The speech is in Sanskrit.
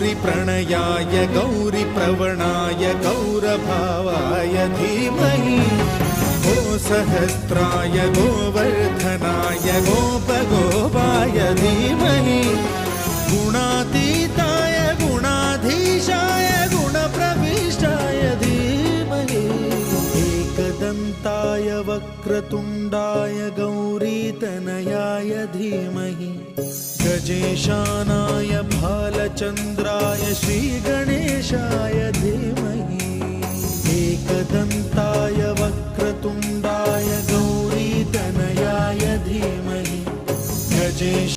गौरीप्रणयाय गौरीप्रवणाय गौरभावाय धीमहि गो सहस्राय गोवर्धनाय गोपगोपाय धीमहि गुणातीताय गुणाधीशाय गुणप्रविष्टाय धीमहि एकदन्ताय वक्रतुण्डाय गौरीतनयाय धीमहि गजेशानाय भालचन्द्राय श्रीगणेशाय धीमहि एकदन्ताय वक्रतुण्डाय गौरीतनयाय धीमहि गजेश